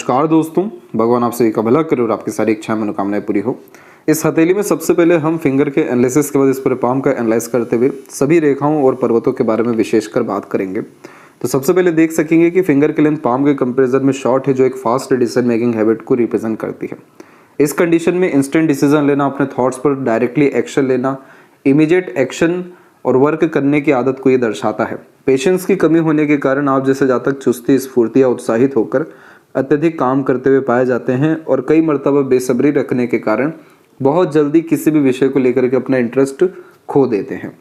नमस्कार दोस्तों, भगवान आप सभी का भला करे और आपकी सारी इच्छाएं मनोकामनाएं पूरी हो। इस हथेली में सबसे पहले हम फिंगर के एनालिसिस के बाद इस पूरे पाम का एनालाइज करते हुए सभी रेखाओं और पर्वतों के बारे में विशेषकर बात करेंगे। तो सबसे पहले देख सकेंगे कि फिंगर की लेंथ पाम के कंपेरिजन में शॉर्ट है, जो एक फास्ट डिसीजन मेकिंग हैबिट को रिप्रेजेंट करती है। इस कंडीशन में इंस्टेंट डिसीजन लेना, अपने थॉट्स पर डायरेक्टली एक्शन लेना, इमीडिएट एक्शन और वर्क करने की आदत को ये दर्शाता है। पेशेंस की कमी होने के कारण आप जैसे जातक चुस्ती, स्फूर्ति या उत्साहित होकर अत्यधिक काम करते हुए पाए जाते हैं और कई मर्तबा बेसब्री रखने के कारण बहुत जल्दी किसी भी विषय को लेकर के अपना इंटरेस्ट खो देते हैं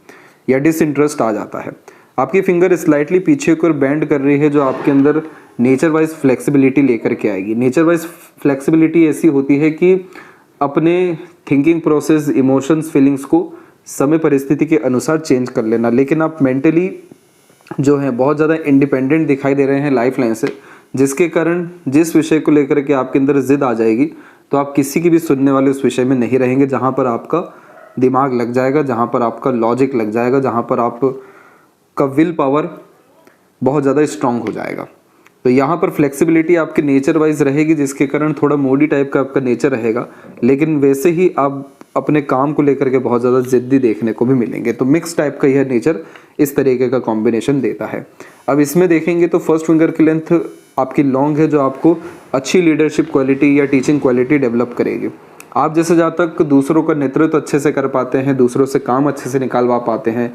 या डिसइंटरेस्ट आ जाता है। आपकी फिंगर स्लाइटली पीछे की ओर बेंड कर रही है, जो आपके अंदर नेचर वाइज फ्लेक्सिबिलिटी लेकर के आएगी। नेचर वाइज फ्लेक्सिबिलिटी ऐसी होती है कि अपने थिंकिंग प्रोसेस, इमोशंस, फीलिंग्स को समय परिस्थिति के अनुसार चेंज कर लेना। लेकिन आप मेंटली जो है बहुत ज़्यादा इंडिपेंडेंट दिखाई दे रहे हैं लाइफ लाइन से, जिसके कारण जिस विषय को लेकर के आपके अंदर जिद आ जाएगी तो आप किसी की भी सुनने वाले उस विषय में नहीं रहेंगे, जहाँ पर आपका दिमाग लग जाएगा, जहाँ पर आपका लॉजिक लग जाएगा, जहाँ पर आपका विल पावर बहुत ज़्यादा स्ट्रांग हो जाएगा। तो यहाँ पर फ्लेक्सिबिलिटी आपके नेचर वाइज रहेगी, जिसके कारण थोड़ा मूडी टाइप का आपका नेचर रहेगा, लेकिन वैसे ही आप अपने काम को लेकर के बहुत ज़्यादा जिद्दी देखने को भी मिलेंगे। तो मिक्स टाइप का यह नेचर इस तरीके का कॉम्बिनेशन देता है। अब इसमें देखेंगे तो फर्स्ट फिंगर की लेंथ आपकी लॉन्ग है, जो आपको अच्छी लीडरशिप क्वालिटी या टीचिंग क्वालिटी डेवलप करेगी। आप जैसे जहाँ तक दूसरों का नेतृत्व अच्छे से कर पाते हैं, दूसरों से काम अच्छे से निकालवा पाते हैं,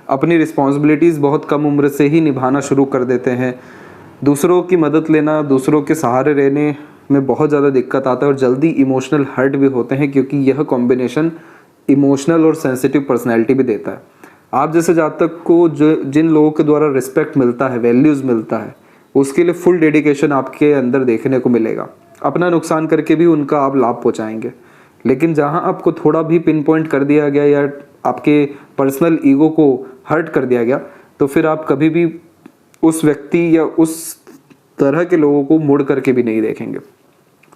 अपनी रिस्पॉन्सिबिलिटीज़ बहुत कम उम्र से ही निभाना शुरू कर देते हैं, दूसरों की मदद लेना, दूसरों के सहारे रहने में बहुत ज़्यादा दिक्कत आता है और जल्दी इमोशनल हर्ट भी होते हैं, क्योंकि यह कॉम्बिनेशन इमोशनल और सेंसिटिव पर्सनैलिटी भी देता है। आप जैसे जातक को जो जिन लोगों के द्वारा रिस्पेक्ट मिलता है, वैल्यूज़ मिलता है, उसके लिए फुल डेडिकेशन आपके अंदर देखने को मिलेगा। अपना नुकसान करके भी उनका आप लाभ पहुँचाएंगे। लेकिन जहाँ आपको थोड़ा भी पिन पॉइंट कर दिया गया या आपके पर्सनल ईगो को हर्ट कर दिया गया, तो फिर आप कभी भी उस व्यक्ति या उस तरह के लोगों को मुड़ करके भी नहीं देखेंगे।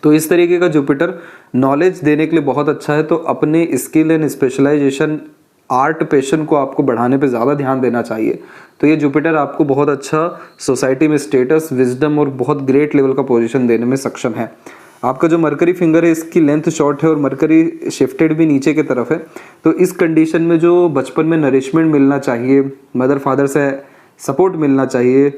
तो इस तरीके का जुपिटर नॉलेज देने के लिए बहुत अच्छा है। तो अपने skill and specialization, art, passion को आपको बढ़ाने पे ज़्यादा ध्यान देना चाहिए। तो ये जुपिटर आपको बहुत अच्छा सोसाइटी में स्टेटस, विजडम और बहुत ग्रेट लेवल का पोजीशन देने में सक्षम है। आपका जो मरकरी फिंगर है, इसकी लेंथ शॉर्ट है और मरकरी शिफ्टेड भी नीचे की तरफ है। तो इस कंडीशन में जो बचपन में नरिशमेंट मिलना चाहिए, मदर फादर से सपोर्ट मिलना चाहिए,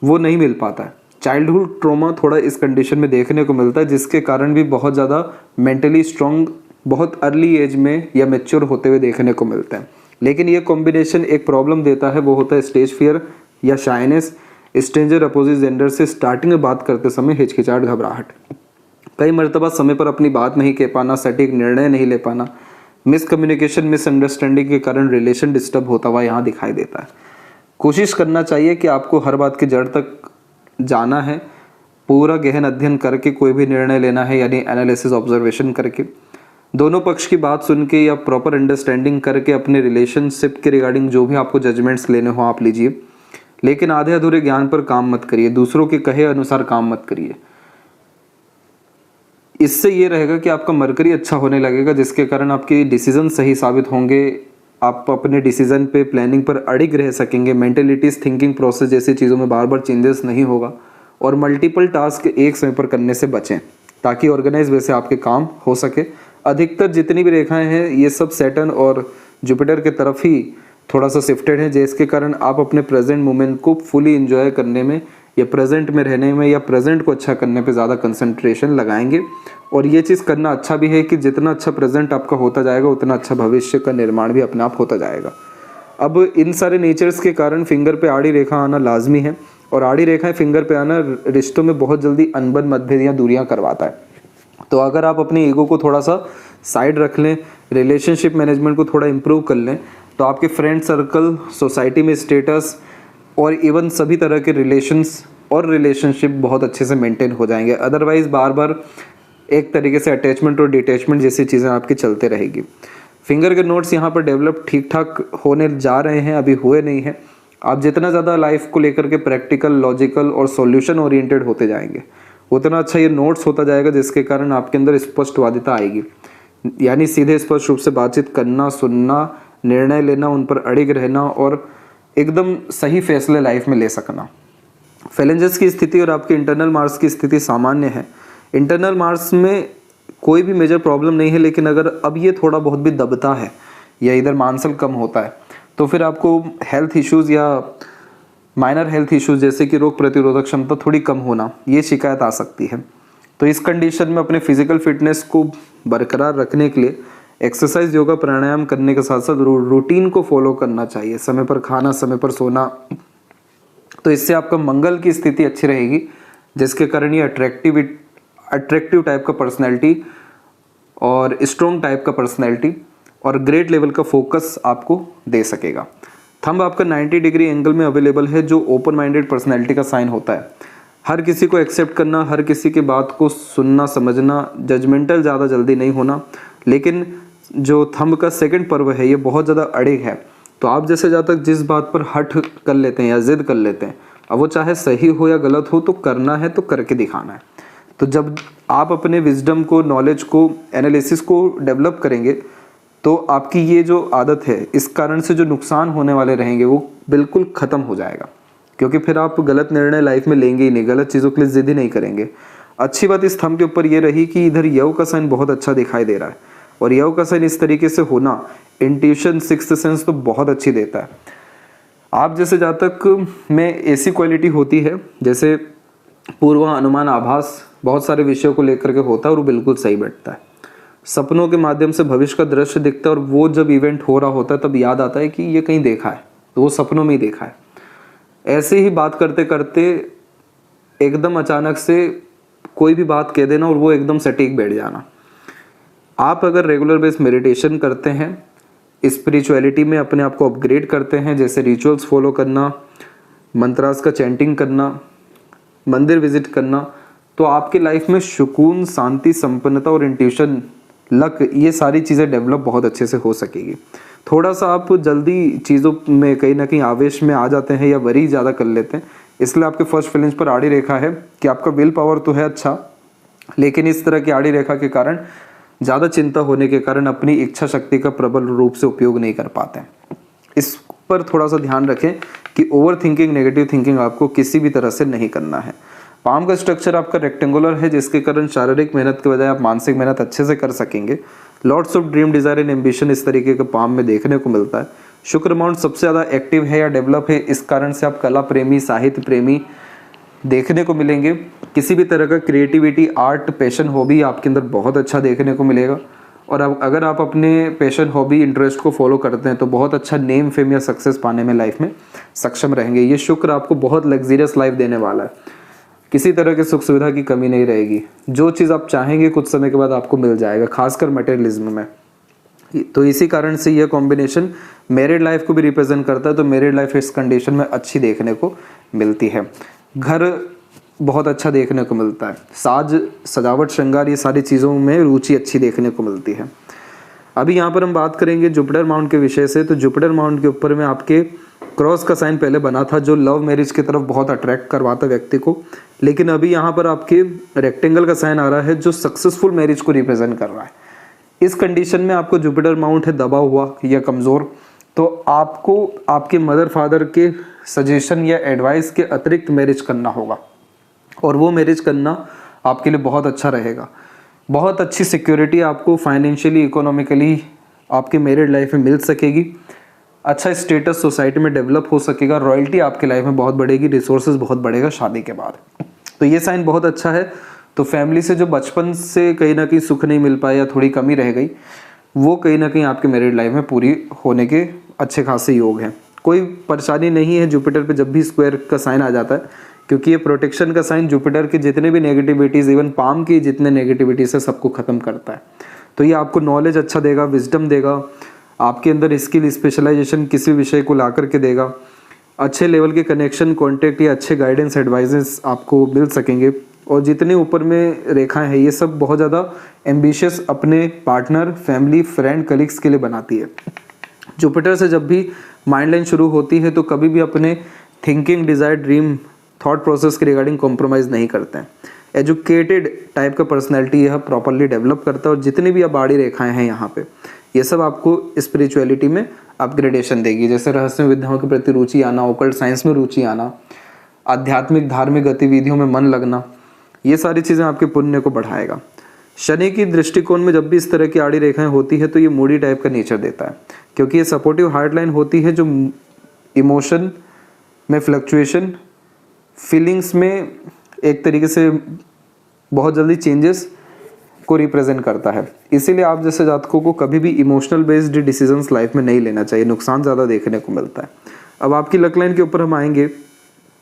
वो नहीं मिल पाता है। चाइल्डहुड ट्रॉमा थोड़ा इस कंडीशन में देखने को मिलता है, जिसके कारण भी बहुत ज़्यादा मेंटली स्ट्रॉन्ग बहुत अर्ली एज में या मैच्योर होते हुए देखने को मिलता है। लेकिन ये कॉम्बिनेशन एक प्रॉब्लम देता है, वो होता है स्टेज फियर या शाइनेस, स्ट्रेंजर अपोजिट जेंडर से स्टार्टिंग में बात करते समय हिचकिचाहट, घबराहट, कई मरतबा समय पर अपनी बात नहीं कह पाना, सटीक निर्णय नहीं ले पाना, मिसकम्युनिकेशन, मिसअंडरस्टैंडिंग के कारण रिलेशन डिस्टर्ब होता हुआ यहाँ दिखाई देता है। कोशिश करना चाहिए कि आपको हर बात की जड़ तक जाना है, पूरा गहन अध्ययन करके कोई भी निर्णय लेना है, यानी एनालिसिस, ऑब्जर्वेशन करके, दोनों पक्ष की बात सुन के या प्रॉपर अंडरस्टैंडिंग करके अपने रिलेशनशिप के रिगार्डिंग जो भी आपको जजमेंट्स लेने हो आप लीजिए। लेकिन आधे अधूरे ज्ञान पर काम मत करिए, दूसरों के कहे अनुसार काम मत करिए। इससे ये रहेगा कि आपका मरकरी अच्छा होने लगेगा, जिसके कारण आपके डिसीजन सही साबित होंगे, आप अपने डिसीजन पे, प्लानिंग पर अड़िग रह सकेंगे, मेंटलिटीज, थिंकिंग प्रोसेस जैसी चीज़ों में बार बार चेंजेस नहीं होगा और मल्टीपल टास्क एक समय पर करने से बचें, ताकि ऑर्गेनाइज वैसे आपके काम हो सके। अधिकतर जितनी भी रेखाएं हैं ये सब सैटर्न और जुपिटर के तरफ ही थोड़ा सा शिफ्टेड है, जिसके कारण आप अपने प्रेजेंट मोमेंट को फुली इंजॉय करने में या प्रेजेंट में रहने में या प्रेजेंट को अच्छा करने पे ज़्यादा कंसंट्रेशन लगाएंगे। और ये चीज़ करना अच्छा भी है कि जितना अच्छा प्रेजेंट आपका होता जाएगा, उतना अच्छा भविष्य का निर्माण भी अपने आप होता जाएगा। अब इन सारे नेचर्स के कारण फिंगर पे आड़ी रेखा आना लाजमी है, और आड़ी रेखाएं फिंगर पे आना रिश्तों में बहुत जल्दी अनबन, मतभेद या दूरियाँ करवाता है। तो अगर आप अपने ईगो को थोड़ा सा साइड रख लें, रिलेशनशिप मैनेजमेंट को थोड़ा इम्प्रूव कर लें, तो आपके फ्रेंड सर्कल, सोसाइटी में स्टेटस और इवन सभी तरह के रिलेशंस और रिलेशनशिप बहुत अच्छे से मेंटेन हो जाएंगे। अदरवाइज बार बार एक तरीके से अटैचमेंट और डिटैचमेंट जैसी चीज़ें आपकी चलते रहेगी। फिंगर के नोट्स यहाँ पर डेवलप ठीक ठाक होने जा रहे हैं, अभी हुए नहीं हैं। आप जितना ज़्यादा लाइफ को लेकर के प्रैक्टिकल, लॉजिकल और सॉल्यूशन ओरिएंटेड होते जाएंगे, उतना अच्छा ये नोट्स होता जाएगा, जिसके कारण आपके अंदर स्पष्टवादिता आएगी, यानी सीधे स्पष्ट रूप से बातचीत करना, सुनना, निर्णय लेना, उन पर अड़िग रहना और एकदम सही फैसले लाइफ में ले सकना। फेलेंजेस की स्थिति और आपके इंटरनल मार्स की स्थिति सामान्य है। इंटरनल मार्स में कोई भी मेजर प्रॉब्लम नहीं है, लेकिन अगर अब ये थोड़ा बहुत भी दबता है या इधर मांसल कम होता है तो फिर आपको हेल्थ इश्यूज़ या माइनर हेल्थ इश्यूज़ जैसे कि रोग प्रतिरोधक क्षमता थोड़ी कम होना, ये शिकायत आ सकती है। तो इस कंडीशन में अपने फिजिकल फिटनेस को बरकरार रखने के लिए एक्सरसाइज, योगा, प्राणायाम करने के साथ साथ रूटीन को फॉलो करना चाहिए। समय पर खाना, समय पर सोना, तो इससे आपका मंगल की स्थिति अच्छी रहेगी, जिसके कारण ये अट्रैक्टिव टाइप का पर्सनैलिटी और स्ट्रॉन्ग टाइप का पर्सनैलिटी और ग्रेट लेवल का फोकस आपको दे सकेगा। थंब आपका 90 डिग्री एंगल में अवेलेबल है, जो ओपन माइंडेड पर्सनैलिटी का साइन होता है। हर किसी को एक्सेप्ट करना, हर किसी की बात को सुनना, समझना, जजमेंटल ज़्यादा जल्दी नहीं होना। लेकिन जो थंब का सेकंड पर्व है ये बहुत ज़्यादा अड़िग है, तो आप जैसे जहाँ तक जिस बात पर हट कर लेते हैं या जिद कर लेते हैं, अब वो चाहे सही हो या गलत हो, तो करना है तो करके दिखाना है। तो जब आप अपने विजडम को, नॉलेज को, एनालिसिस को डेवलप करेंगे तो आपकी ये जो आदत है, इस कारण से जो नुकसान होने वाले रहेंगे वो बिल्कुल ख़त्म हो जाएगा, क्योंकि फिर आप गलत निर्णय लाइफ में लेंगे ही नहीं, गलत चीज़ों के लिए जिद ही नहीं करेंगे। अच्छी बात इस थंब के ऊपर ये रही कि इधर यव का साइन बहुत अच्छा दिखाई दे रहा है, और यव का साइन इस तरीके से होना इंट्यूशन, सिक्स्थ सेंस तो बहुत अच्छी देता है। आप जैसे जहाँ तक में ऐसी क्वालिटी होती है जैसे पूर्व अनुमान, आभास बहुत सारे विषयों को लेकर के होता है और वो बिल्कुल सही बैठता है। सपनों के माध्यम से भविष्य का दृश्य दिखता है और वो जब इवेंट हो रहा होता है तब याद आता है कि ये कहीं देखा है, तो वो सपनों में ही देखा है। ऐसे ही बात करते करते एकदम अचानक से कोई भी बात कह देना और वो एकदम सटीक बैठ जाना। आप अगर रेगुलर बेस मेडिटेशन करते हैं, स्पिरिचुअलिटी में अपने आप को अपग्रेड करते हैं, जैसे रिचुअल्स फॉलो करना, मंत्रास का चैंटिंग करना, मंदिर विजिट करना, तो आपकी लाइफ में सुकून, शांति, संपन्नता और इंट्यूशन, लक, ये सारी चीज़ें डेवलप बहुत अच्छे से हो सकेगी। थोड़ा सा आप जल्दी चीज़ों में कहीं ना कहीं आवेश में आ जाते हैं या वरी ज़्यादा कर लेते हैं, इसलिए आपके फर्स्ट फीलिंग्स पर आड़ी रेखा है कि आपका विल पावर तो है अच्छा, लेकिन इस तरह की आड़ी रेखा के कारण, ज़्यादा चिंता होने के कारण अपनी इच्छा शक्ति का प्रबल रूप से उपयोग नहीं कर पाते हैं। इस पर थोड़ा सा ध्यान रखें कि ओवर थिंकिंग, नेगेटिव थिंकिंग आपको किसी भी तरह से नहीं करना है। पाम का स्ट्रक्चर आपका रेक्टेंगुलर है, जिसके कारण शारीरिक मेहनत के बजाय आप मानसिक मेहनत अच्छे से कर सकेंगे। Lots of dream, desire and ambition इस तरीके का पाम में देखने को मिलता है। शुक्र माउंट सबसे ज़्यादा एक्टिव है या डेवलप है, इस कारण से आप कला प्रेमी, साहित्य प्रेमी देखने को मिलेंगे। किसी भी तरह का क्रिएटिविटी, आर्ट, पैशन, हॉबी आपके अंदर बहुत अच्छा देखने को मिलेगा। और अब अगर आप अपने पैशन, हॉबी, इंटरेस्ट को फॉलो करते हैं तो बहुत अच्छा नेम, फेम या सक्सेस पाने में लाइफ में सक्षम रहेंगे। ये शुक्र आपको बहुत लग्जरियस लाइफ देने वाला है, किसी तरह के सुख सुविधा की कमी नहीं रहेगी। जो चीज़ आप चाहेंगे कुछ समय के बाद आपको मिल जाएगा, खासकर मटेरियलिज्म में। तो इसी कारण से यह कॉम्बिनेशन मैरिड लाइफ को भी रिप्रेजेंट करता है, तो मैरिड लाइफ इस कंडीशन में अच्छी देखने को मिलती है। घर बहुत अच्छा देखने को मिलता है। साज, सजावट, श्रृंगार, ये सारी चीज़ों में रुचि अच्छी देखने को मिलती है। अभी यहाँ पर हम बात करेंगे जुपिटर माउंट के विषय से। तो जुपिटर माउंट के ऊपर में आपके क्रॉस का साइन पहले बना था, जो लव मैरिज की तरफ बहुत अट्रैक्ट करवाता व्यक्ति को, लेकिन अभी यहाँ पर आपके रेक्टेंगल का साइन आ रहा है जो सक्सेसफुल मैरिज को रिप्रेजेंट कर रहा है। इस कंडीशन में आपको जुपिटर माउंट है दबा हुआ या कमज़ोर, तो आपको आपके मदर फादर के सजेशन या एडवाइस के अतिरिक्त मैरिज करना होगा, और वो मैरिज करना आपके लिए बहुत अच्छा रहेगा। बहुत अच्छी सिक्योरिटी आपको फाइनेंशियली, इकोनॉमिकली आपके मैरिड लाइफ में मिल सकेगी। अच्छा स्टेटस सोसाइटी में डेवलप हो सकेगा। रॉयल्टी आपके लाइफ में बहुत बढ़ेगी, रिसोर्सेज बहुत बढ़ेगा शादी के बाद। तो ये साइन बहुत अच्छा है। तो फैमिली से जो बचपन से कहीं ना कहीं सुख नहीं मिल पाया या थोड़ी कमी रह गई, वो कहीं ना कहीं आपके मैरिड लाइफ में पूरी होने के अच्छे खासे योग हैं। कोई परेशानी नहीं है जुपिटर पे जब भी स्क्वायर का साइन आ जाता है, क्योंकि ये प्रोटेक्शन का साइन जुपिटर के जितने भी नेगेटिविटीज़, इवन पाम की जितने नेगेटिविटीज़ है, सबको ख़त्म करता है। तो ये आपको नॉलेज अच्छा देगा, विजडम देगा, आपके अंदर स्किल, स्पेशलाइजेशन किसी विषय को ला करके देगा। अच्छे लेवल के कनेक्शन, कॉन्टेक्ट या अच्छे गाइडेंस, एडवाइजेस आपको मिल सकेंगे। और जितने ऊपर में रेखाएं हैं ये सब बहुत ज़्यादा एम्बिशियस अपने पार्टनर, फैमिली, फ्रेंड, कलीग्स के लिए बनाती है। जुपिटर से जब भी माइंड लाइन शुरू होती है तो कभी भी अपने thinking, desire, dream, thought process के रिगार्डिंग कॉम्प्रोमाइज़ नहीं करते हैं। एजुकेटेड टाइप का पर्सनैलिटी यह प्रॉपरली डेवलप करता है। और जितनी भी अब आड़ी रेखाएं हैं यहाँ पे, ये सब आपको स्पिरिचुअलिटी में अपग्रेडेशन देगी, जैसे रहस्य विद्याओं के प्रति रुचि आना, ओकल्ट साइंस में रुचि आना, आध्यात्मिक धार्मिक गतिविधियों में मन लगना, ये सारी चीज़ें आपके पुण्य को बढ़ाएगा। शनि की दृष्टिकोण में जब भी इस तरह की आड़ी रेखाएं होती है तो ये मूडी टाइप का नेचर देता है, क्योंकि ये सपोर्टिव हार्ट लाइन होती है जो इमोशन में फ्लक्चुएशन, फीलिंग्स में एक तरीके से बहुत जल्दी चेंजेस को रिप्रेजेंट करता है। इसीलिए आप जैसे जातकों को कभी भी इमोशनल बेस्ड डिसीजंस लाइफ में नहीं लेना चाहिए, नुकसान ज़्यादा देखने को मिलता है। अब आपकी लक लाइन के ऊपर हम आएंगे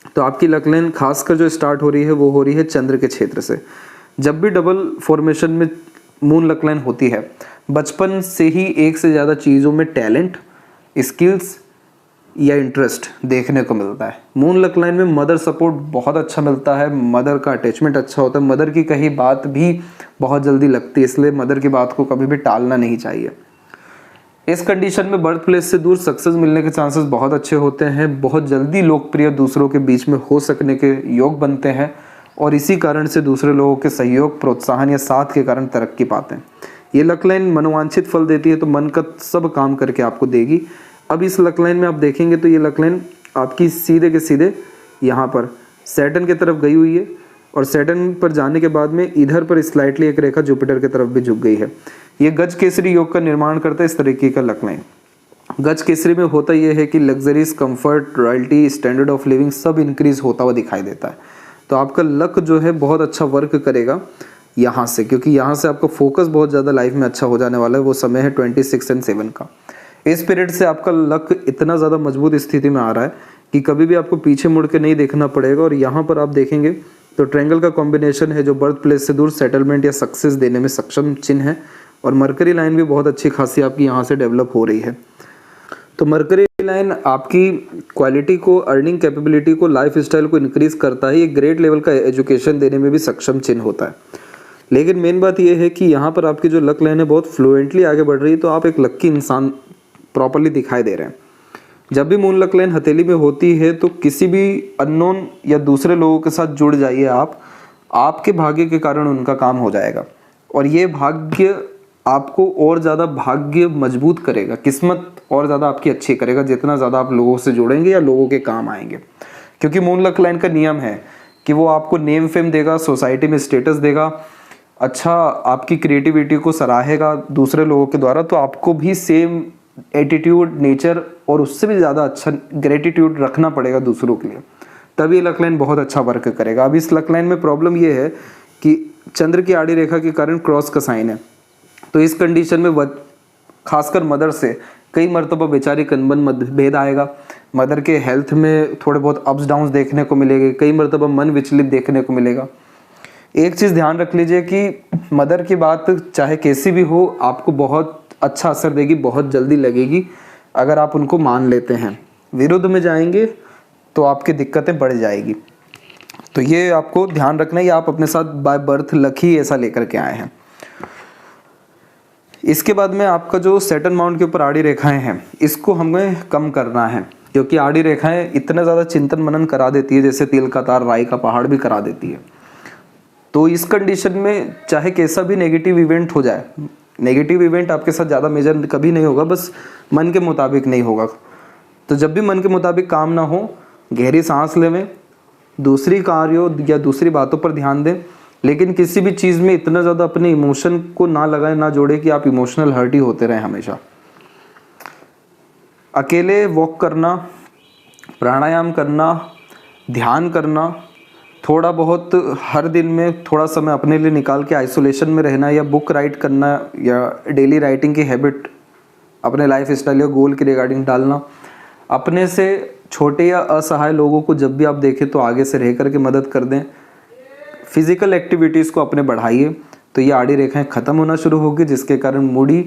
तो आपकी लक लाइन खासकर जो स्टार्ट हो रही है वो हो रही है चंद्र के क्षेत्र से। जब भी डबल फॉर्मेशन में मून लक लाइन होती है, बचपन से ही एक से ज़्यादा चीज़ों में टैलेंट, स्किल्स या इंटरेस्ट देखने को मिलता है। मून लक लाइन में मदर सपोर्ट बहुत अच्छा मिलता है, मदर का अटैचमेंट अच्छा होता है, मदर की कही बात भी बहुत जल्दी लगती है, इसलिए मदर की बात को कभी भी टालना नहीं चाहिए। इस कंडीशन में बर्थ प्लेस से दूर सक्सेस मिलने के चांसेस बहुत अच्छे होते हैं, बहुत जल्दी लोकप्रिय दूसरों के बीच में हो सकने के योग बनते हैं और इसी कारण से दूसरे लोगों के सहयोग, प्रोत्साहन या साथ के कारण तरक्की पाते हैं। ये लक लाइन मनोवांछित फल देती है तो मन का सब काम करके आपको देगी। अब इस लक लाइन में आप देखेंगे तो ये लक लाइन आपकी सीधे के सीधे यहाँ पर सैटर्न की तरफ गई हुई है और सैटर्न पर जाने के बाद में इधर पर स्लाइटली एक रेखा जुपिटर की तरफ भी झुक गई है। ये गज केसरी योग का निर्माण करता है इस तरीके का लक लाइन। गज केसरी में होता यह है कि luxuries, comfort, royalty, standard of living सब इंक्रीज होता हुआ दिखाई देता है। तो आपका लक जो है बहुत अच्छा वर्क करेगा यहाँ से, क्योंकि यहाँ से आपका फोकस बहुत ज़्यादा लाइफ में अच्छा हो जाने वाला है। वो समय है 26 और 7 का। इस पीरियड से आपका लक इतना ज़्यादा मजबूत स्थिति में आ रहा है कि कभी भी आपको पीछे मुड़ के नहीं देखना पड़ेगा। और यहाँ पर आप देखेंगे तो ट्रायंगल का कॉम्बिनेशन है जो बर्थ प्लेस से दूर सेटलमेंट या सक्सेस देने में सक्षम चिन्ह है। और मरकरी लाइन भी बहुत अच्छी खासी आपकी यहाँ से डेवलप हो रही है। तो मरकरी लाइन आपकी क्वालिटी को, अर्निंग कैपेबिलिटी को, लाइफ स्टाइल को इंक्रीज करता है। ये ग्रेट लेवल का एजुकेशन देने में भी सक्षम चिन्ह होता है। लेकिन मेन बात यह है कि यहाँ पर आपकी जो लक लाइन है बहुत फ्लुएंटली आगे बढ़ रही है, तो आप एक लक्की इंसान प्रॉपरली दिखाई दे रहे हैं। जब भी मून लक लाइन हथेली में होती है तो किसी भी अननोन या दूसरे लोगों के साथ जुड़ जाइए आप, आपके भाग्य के कारण उनका काम हो जाएगा और ये भाग्य आपको और ज़्यादा भाग्य मजबूत करेगा, किस्मत और ज़्यादा आपकी अच्छी करेगा जितना ज़्यादा आप लोगों से जुड़ेंगे या लोगों के काम आएंगे। क्योंकि मून लक लाइन का नियम है कि वो आपको नेम फेम देगा, सोसाइटी में स्टेटस देगा, अच्छा आपकी क्रिएटिविटी को सराहेगा दूसरे लोगों के द्वारा, तो आपको भी सेम एटीट्यूड, नेचर और उससे भी ज़्यादा अच्छा ग्रेटिट्यूड रखना पड़ेगा दूसरों के लिए, तभी लक लाइन बहुत अच्छा वर्क करेगा। अब इस लक लाइन में प्रॉब्लम ये है कि चंद्र की आड़ी रेखा के कारण क्रॉस का साइन है, तो इस कंडीशन में खासकर मदर से कई मरतबा बेचारी कनबन मतभेद आएगा। मदर के हेल्थ में थोड़े बहुत अप्स डाउन्स देखने को मिलेंगे, कई मरतबा मन विचलित देखने को मिलेगा। एक चीज़ ध्यान रख लीजिए कि मदर की बात चाहे कैसी भी हो आपको बहुत अच्छा असर देगी, बहुत जल्दी लगेगी अगर आप उनको मान लेते हैं। विरुद्ध में जाएंगे तो आपकी दिक्कतें बढ़ जाएगी। तो ये आपको ध्यान रखना है, आप अपने साथ बाय बर्थ लक ही ऐसा लेकर के आए हैं। इसके बाद में आपका जो सैटर्न माउंट के ऊपर आड़ी रेखाएं हैं इसको हमें कम करना है, क्योंकि आड़ी रेखाएं इतना ज़्यादा चिंतन मनन करा देती है, जैसे तिल का तार, राई का पहाड़ भी करा देती है। तो इस कंडीशन में चाहे कैसा भी नेगेटिव इवेंट हो जाए, नेगेटिव इवेंट आपके साथ ज़्यादा मेजर कभी नहीं होगा, बस मन के मुताबिक नहीं होगा। तो जब भी मन के मुताबिक काम ना हो, गहरी सांस लेवें, दूसरी कार्यों या दूसरी बातों पर ध्यान दें, लेकिन किसी भी चीज़ में इतना ज़्यादा अपने इमोशन को ना लगाएं, ना जोड़े कि आप इमोशनल हर्ट ही होते रहें हमेशा। अकेले वॉक करना, प्राणायाम करना, ध्यान करना, थोड़ा बहुत हर दिन में थोड़ा समय अपने लिए निकाल के आइसोलेशन में रहना या बुक राइट करना या डेली राइटिंग की हैबिट अपने लाइफ स्टाइल या गोल के रिगार्डिंग डालना, अपने से छोटे या असहाय लोगों को जब भी आप देखें तो आगे से रह करके मदद कर दें। फिजिकल एक्टिविटीज़ को अपने बढ़ाइए तो ये आड़ी रेखाएं ख़त्म होना शुरू होगी, जिसके कारण मूडी,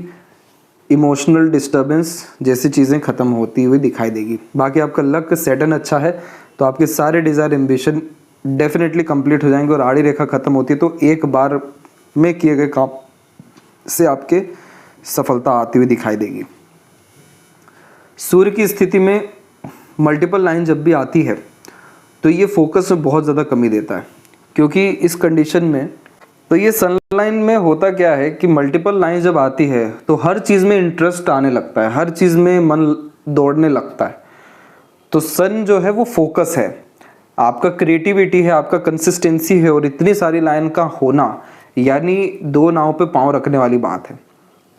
इमोशनल डिस्टर्बेंस जैसी चीज़ें ख़त्म होती हुई दिखाई देगी। बाकी आपका लक सैटर्न अच्छा है तो आपके सारे डिज़ायर एम्बिशन डेफिनेटली कंप्लीट हो जाएंगे। और आड़ी रेखा ख़त्म होती है तो एक बार में किए गए काम से आपके सफलता आती हुई दिखाई देगी। सूर्य की स्थिति में मल्टीपल लाइन जब भी आती है तो ये फोकस में बहुत ज़्यादा कमी देता है, क्योंकि इस कंडीशन में तो ये सन लाइन में होता क्या है कि मल्टीपल लाइन जब आती है तो हर चीज़ में इंटरेस्ट आने लगता है, हर चीज़ में मन दौड़ने लगता है। तो सन जो है वो फोकस है, आपका क्रिएटिविटी है, आपका कंसिस्टेंसी है और इतनी सारी लाइन का होना, यानी दो नाव पे पाँव रखने वाली बात है।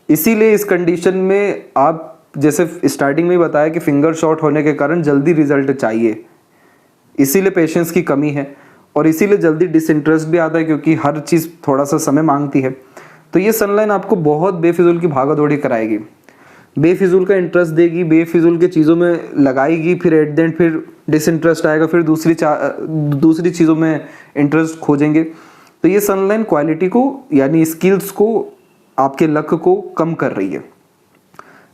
इसीलिए इस कंडीशन में आप जैसे स्टार्टिंग में ही बताया कि फिंगर शॉट होने के कारण जल्दी रिजल्ट चाहिए, इसीलिए पेशेंस की कमी है और इसीलिए जल्दी डिसइंटरेस्ट भी आता है, क्योंकि हर चीज़ थोड़ा सा समय मांगती है। तो ये सनलाइन आपको बहुत बेफिजूल की भागा दौड़ी कराएगी, बेफिजूल का इंटरेस्ट देगी, बेफिजूल के चीज़ों में लगाएगी, फिर एट द एंड फिर डिसइंटरेस्ट आएगा, फिर दूसरी चीज़ों में इंटरेस्ट खोजेंगे। तो ये सनलाइन क्वालिटी को यानी स्किल्स को, आपके लक को कम कर रही है।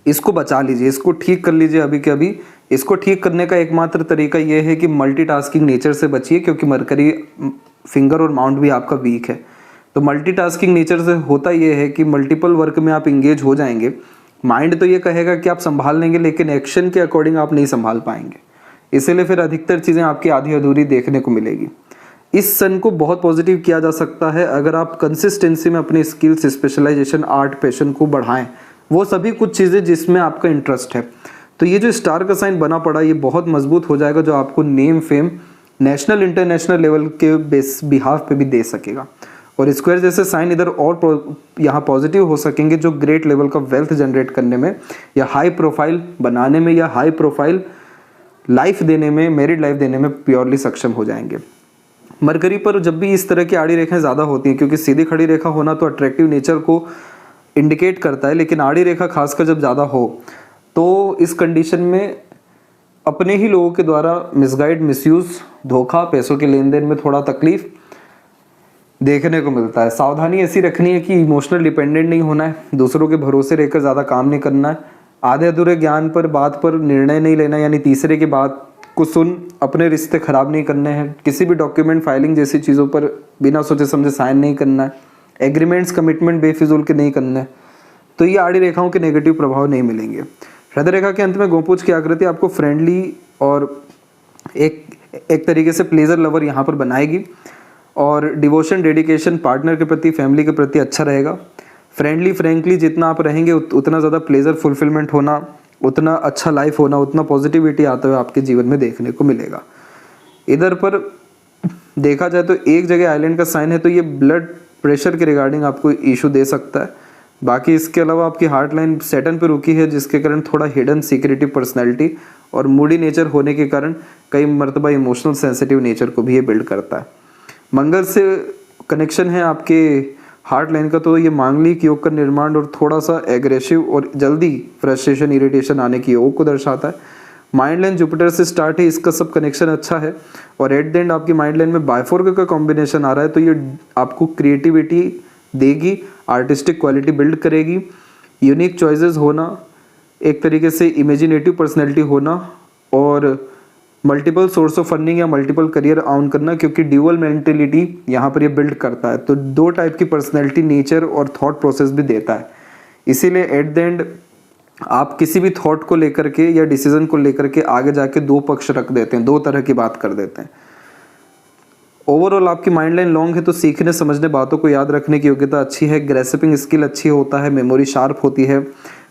इसको बचा लीजिए, इसको ठीक कर लीजिए अभी के अभी। इसको ठीक करने का एकमात्र तरीका ये है कि मल्टीटास्किंग नेचर से बचिए, क्योंकि मरकरी फिंगर और माउंट भी आपका वीक है। तो मल्टीटास्किंग नेचर से होता ये है कि मल्टीपल वर्क में आप इंगेज हो जाएंगे। माइंड तो ये कहेगा कि आप संभाल लेंगे, लेकिन एक्शन के अकॉर्डिंग आप नहीं संभाल पाएंगे, इसीलिए फिर अधिकतर चीज़ें आपकी आधी अधूरी देखने को मिलेगी। इस सन को बहुत पॉजिटिव किया जा सकता है अगर आप कंसिस्टेंसी में अपने स्किल्स, स्पेशलाइजेशन, आर्ट, पैशन को बढ़ाएं, वो सभी कुछ चीज़ें जिसमें आपका इंटरेस्ट है। तो ये जो स्टार का साइन बना पड़ा, ये बहुत मजबूत हो जाएगा, जो आपको name, fame national, international level के बिहाफ पे भी दे सकेगा। और स्क्वायर जैसे साइन इधर और यहाँ पॉजिटिव हो सकेंगे, जो ग्रेट लेवल का वेल्थ जनरेट करने में या हाई प्रोफाइल बनाने में या हाई प्रोफाइल लाइफ देने में, मैरिड लाइफ देने में प्योरली सक्षम हो जाएंगे। मरकरी पर जब भी इस तरह की आड़ी रेखाएं ज़्यादा होती हैं, क्योंकि सीधी खड़ी रेखा होना तो अट्रैक्टिव नेचर को इंडिकेट करता है, लेकिन आड़ी रेखा खासकर जब ज़्यादा हो तो इस कंडीशन में अपने ही लोगों के द्वारा मिसगाइड, मिसयूज़, धोखा, पैसों के लेन देन में थोड़ा तकलीफ देखने को मिलता है। सावधानी ऐसी रखनी है कि इमोशनल डिपेंडेंट नहीं होना है, दूसरों के भरोसे रहकर ज़्यादा काम नहीं करना है, आधे अधूरे ज्ञान पर, बात पर निर्णय नहीं लेना, यानी तीसरे की बात को सुन अपने रिश्ते खराब नहीं करने हैं, किसी भी डॉक्यूमेंट, फाइलिंग जैसी चीज़ों पर बिना सोचे समझे साइन नहीं करना है, एग्रीमेंट्स, कमिटमेंट बेफिजूल के नहीं करना है। तो ये आड़ी रेखाओं के नेगेटिव प्रभाव नहीं मिलेंगे। हृदय रेखा के अंत में गोपूछ की आकृति आपको फ्रेंडली और एक तरीके से प्लेजर लवर यहाँ पर बनाएगी, और डिवोशन, डेडिकेशन पार्टनर के प्रति, फैमिली के प्रति अच्छा रहेगा। फ्रेंडली, फ्रेंकली जितना आप रहेंगे उतना ज़्यादा प्लेजर, फुलफिलमेंट होना, उतना अच्छा लाइफ होना, उतना पॉजिटिविटी आता हुआ आपके जीवन में देखने को मिलेगा। इधर पर देखा जाए तो एक जगह आइलैंड का साइन है, तो ये ब्लड प्रेशर के रिगार्डिंग आपको इशू दे सकता है। बाकी इसके अलावा आपकी हार्ट लाइन सैटर्न पे रुकी है, जिसके कारण थोड़ा हिडन सीक्रेटिव पर्सनैलिटी और मूडी नेचर होने के कारण कई मरतबा इमोशनल सेंसिटिव नेचर को भी ये बिल्ड करता है। मंगल से कनेक्शन है आपके हार्ट लाइन का, तो ये मांगलिक योग का निर्माण और थोड़ा सा एग्रेसिव और जल्दी फ्रस्ट्रेशन, इरिटेशन आने की योग को दर्शाता है। माइंड लाइन जुपिटर से स्टार्ट है, इसका सब कनेक्शन अच्छा है, और एट द एंड आपकी माइंड लाइन में बायफोर्क का कॉम्बिनेशन आ रहा है, तो ये आपको क्रिएटिविटी देगी, आर्टिस्टिक क्वालिटी बिल्ड करेगी, यूनिक चॉइसेस होना, एक तरीके से इमेजिनेटिव पर्सनैलिटी होना, और मल्टीपल सोर्स ऑफ फंडिंग या मल्टीपल करियर ऑन करना, क्योंकि ड्यूअल मेंटेलिटी यहाँ पर ये बिल्ड करता है, तो दो टाइप की पर्सनैलिटी, नेचर और थॉट प्रोसेस भी देता है। इसीलिए एट द एंड आप किसी भी थॉट को लेकर के या डिसीजन को लेकर के आगे जाके दो पक्ष रख देते हैं, दो तरह की बात कर देते हैं। ओवरऑल आपकी माइंड लाइन लॉन्ग है, तो सीखने, समझने, बातों को याद रखने की योग्यता अच्छी है, ग्रेस्पिंग स्किल अच्छी होता है, मेमोरी शार्प होती है,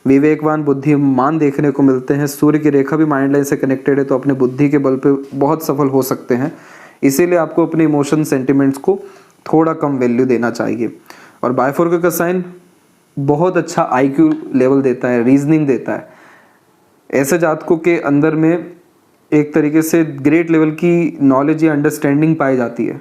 विवेकवान, बुद्धिमान देखने को मिलते हैं। सूर्य की रेखा भी माइंड लाइन से कनेक्टेड है, तो अपने बुद्धि के बल पे बहुत सफल हो सकते हैं। इसीलिए आपको अपने इमोशन, सेंटिमेंट्स को थोड़ा कम वैल्यू देना चाहिए। और बायफोर्क का साइन बहुत अच्छा IQ लेवल देता है, रीजनिंग देता है। ऐसे जातकों के अंदर में एक तरीके से ग्रेट लेवल की नॉलेज या अंडरस्टैंडिंग पाई जाती है।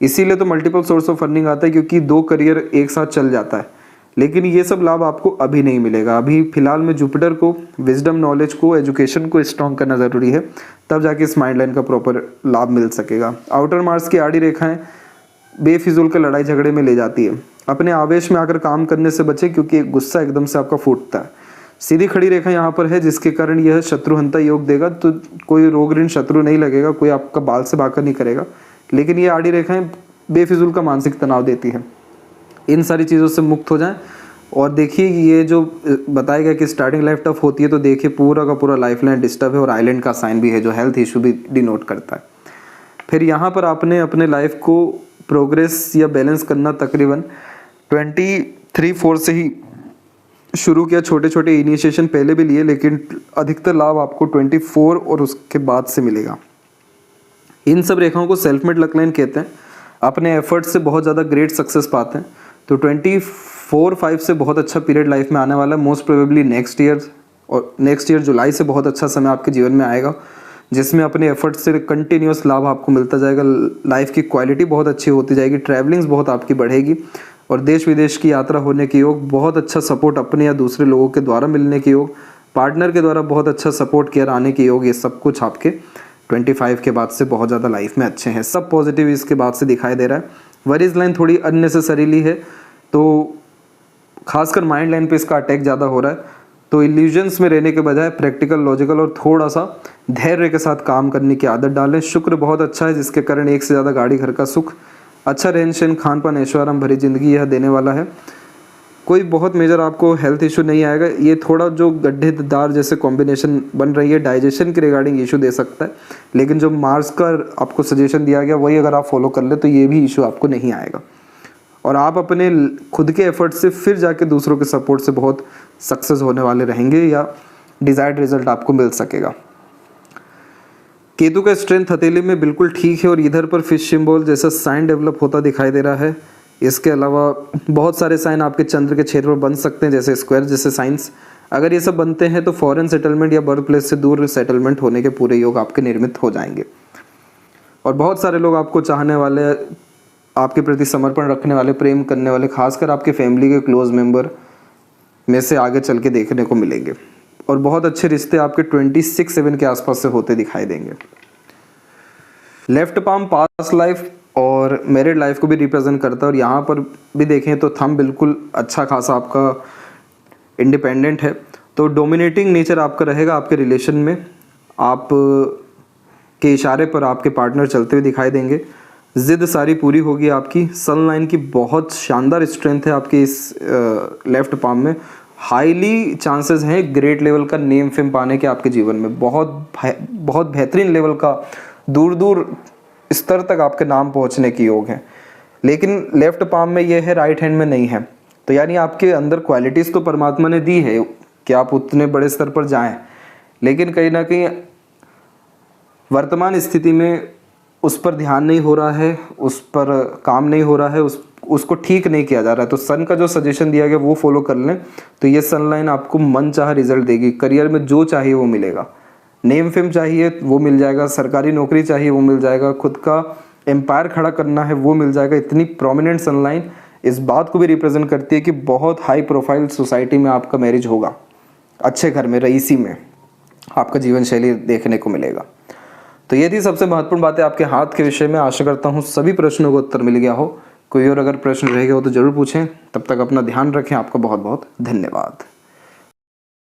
इसीलिए तो मल्टीपल सोर्स ऑफ अर्निंग आता है, क्योंकि दो करियर एक साथ चल जाता है। लेकिन ये सब लाभ आपको अभी नहीं मिलेगा। अभी फिलहाल में जुपिटर को, विजडम, नॉलेज को, एजुकेशन को स्ट्रॉन्ग करना ज़रूरी है, तब जाके इस माइंड लाइन का प्रॉपर लाभ मिल सकेगा। आउटर मार्स की आड़ी रेखाएं बेफिजूल के लड़ाई झगड़े में ले जाती है। अपने आवेश में आकर काम करने से बचे, क्योंकि गुस्सा एकदम से आपका फूटता है। सीधी खड़ी रेखा यहाँ पर है, जिसके कारण यह शत्रुहंता योग देगा, तो कोई रोग ऋण शत्रु नहीं लगेगा, कोई आपका बाल से बाकर नहीं करेगा। लेकिन ये आड़ी रेखाएं बेफिजूल का मानसिक तनाव देती है। इन सारी चीज़ों से मुक्त हो जाएं। और देखिए, ये जो बताया गया कि स्टार्टिंग लाइफ टफ होती है, तो देखिए पूरा का पूरा लाइफ लाइन डिस्टर्ब है, और आइलैंड का साइन भी है, जो हेल्थ इशू भी डिनोट करता है। फिर यहाँ पर आपने अपने लाइफ को प्रोग्रेस या बैलेंस करना तकरीबन 23-4 से ही शुरू किया। छोटे छोटे इनिशिएशन पहले भी लिए, लेकिन अधिकतर लाभ आपको 24 और उसके बाद से मिलेगा। इन सब रेखाओं को सेल्फ मेड लक लाइन कहते हैं। अपने एफर्ट से बहुत ज़्यादा ग्रेट सक्सेस पाते हैं। तो 24-5 से बहुत अच्छा पीरियड लाइफ में आने वाला है। मोस्ट प्रोबेबली नेक्स्ट ईयर, और नेक्स्ट ईयर जुलाई से बहुत अच्छा समय आपके जीवन में आएगा, जिसमें अपने एफर्ट से कंटिन्यूस लाभ आपको मिलता जाएगा। लाइफ की क्वालिटी बहुत अच्छी होती जाएगी, ट्रैवलिंग्स बहुत आपकी बढ़ेगी और देश विदेश की यात्रा होने के योग, बहुत अच्छा सपोर्ट अपने या दूसरे लोगों के द्वारा मिलने के योग, पार्टनर के द्वारा बहुत अच्छा सपोर्ट केयर आने के योग, ये सब कुछ आपके 25 के बाद से बहुत ज़्यादा लाइफ में अच्छे हैं। सब पॉजिटिव इसके बाद से दिखाई दे रहा है। वरीज लाइन थोड़ी अननेसेसरीली है, तो खासकर माइंड लाइन पे इसका अटैक ज़्यादा हो रहा है। तो इल्यूजन्स में रहने के बजाय प्रैक्टिकल, लॉजिकल और थोड़ा सा धैर्य के साथ काम करने की आदत डालें। शुक्र बहुत अच्छा है, जिसके कारण एक से ज़्यादा गाड़ी, घर का सुख, अच्छा रहन सहन, खान पान, ऐशोआराम भरी जिंदगी यह देने वाला है। कोई बहुत मेजर आपको हेल्थ इशू नहीं आएगा। ये थोड़ा जो गड्ढेदार जैसे कॉम्बिनेशन बन रही है, डाइजेशन के रिगार्डिंग इशू दे सकता है, लेकिन जो मार्स का आपको सजेशन दिया गया वही अगर आप फॉलो कर ले तो ये भी इशू आपको नहीं आएगा और आप अपने खुद के एफर्ट से फिर जाके दूसरों के सपोर्ट से बहुत सक्सेस होने वाले रहेंगे या डिजायर्ड रिजल्ट आपको मिल सकेगा। केतु का स्ट्रेंथ हथेली में बिल्कुल ठीक है और इधर पर फिश सिंबल जैसा साइन डेवलप होता दिखाई दे रहा है। इसके अलावा बहुत सारे साइन आपके चंद्र के क्षेत्र पर बन सकते हैं, जैसे स्क्वायर जैसे साइंस। अगर ये सब बनते हैं तो फॉरेन सेटलमेंट या बर्थ प्लेस से दूर सेटलमेंट होने के पूरे योग आपके निर्मित हो जाएंगे और बहुत सारे लोग आपको चाहने वाले, आपके प्रति समर्पण रखने वाले, प्रेम करने वाले, खासकर आपके फैमिली के क्लोज मेंबर में से आगे चल के देखने को मिलेंगे और बहुत अच्छे रिश्ते आपके 26-7 के आसपास से होते दिखाई देंगे। लेफ्ट पाम पास्ट लाइफ और मैरिड लाइफ को भी रिप्रेजेंट करता है और यहाँ पर भी देखें तो थंब बिल्कुल अच्छा खासा आपका इंडिपेंडेंट है। तो डोमिनेटिंग नेचर आपका रहेगा आपके रिलेशन में। आप के इशारे पर आपके पार्टनर चलते हुए दिखाई देंगे। जिद सारी पूरी होगी आपकी। सन लाइन की बहुत शानदार स्ट्रेंथ है आपके इस लेफ्ट पाम में। हाईली चांसेस हैं ग्रेट लेवल का नेम फेम पाने के आपके जीवन में। बहुत बेहतरीन लेवल का दूर दूर स्तर तक आपके नाम पहुंचने की योग है, लेकिन लेफ्ट पाम में ये है, राइट हैंड में नहीं है। तो यानी आपके अंदर क्वालिटीज़ तो परमात्मा ने दी है कि आप उतने बड़े स्तर पर जाएं, लेकिन कहीं ना कहीं वर्तमान स्थिति में उस पर ध्यान नहीं हो रहा है, उस पर काम नहीं हो रहा है, उसको ठीक नहीं किया जा रहा है। तो सन का जो सजेशन दिया गया वो फॉलो कर लें तो ये सन लाइन आपको मन चाहा रिजल्ट देगी। करियर में जो चाहिए वो मिलेगा, नेम फेम चाहिए वो मिल जाएगा, सरकारी नौकरी चाहिए वो मिल जाएगा, खुद का एम्पायर खड़ा करना है वो मिल जाएगा। इतनी प्रोमिनेंट सन लाइन इस बात को भी रिप्रेजेंट करती है कि बहुत हाई प्रोफाइल सोसाइटी में आपका मैरिज होगा, अच्छे घर में, रईसी में आपका जीवन शैली देखने को मिलेगा। तो ये थी सबसे महत्वपूर्ण बातें आपके हाथ के विषय में। आशा करता हूँ सभी प्रश्नों का उत्तर मिल गया हो। कोई और अगर प्रश्न रह गया हो तो जरूर पूछें। तब तक अपना ध्यान रखें। आपका बहुत बहुत धन्यवाद।